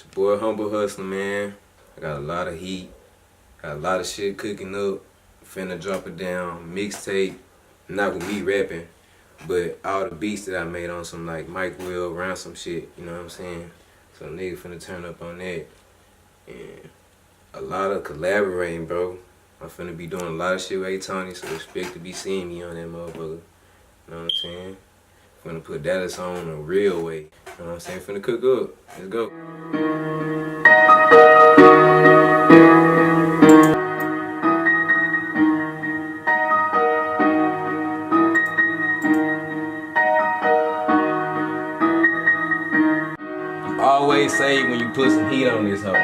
It's your boy Humble Hustler, man. I got a lot of heat. Got a lot of shit cooking up. Finna drop it down. Mixtape. Not with me rapping, but all the beats that I made on some like Mike Will, Ransom shit. You know what I'm saying? So nigga finna turn up on that. And a lot of collaborating, bro. I'm finna be doing a lot of shit with A-Tony, so expect to be seeing me on that motherfucker. You know what I'm saying? Finna put Dallas on a real way. You know what I'm saying? Finna cook up. Let's go. Always say when you put some heat on this hoe.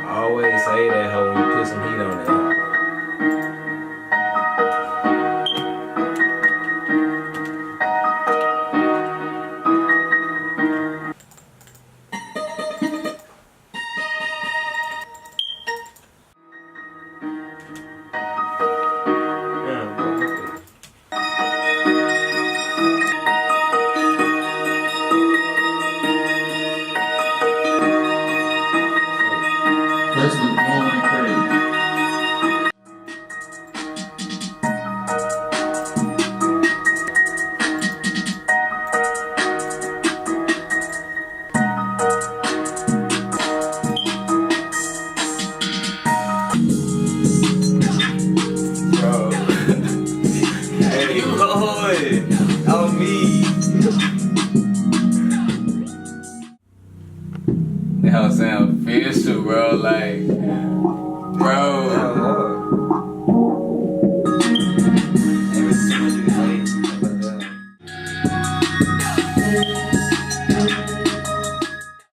Always say that hoe when you put some heat on that hoe. President Norman Craig. Bro. Hey, boy. On me. That hoe sound official, bro. Like.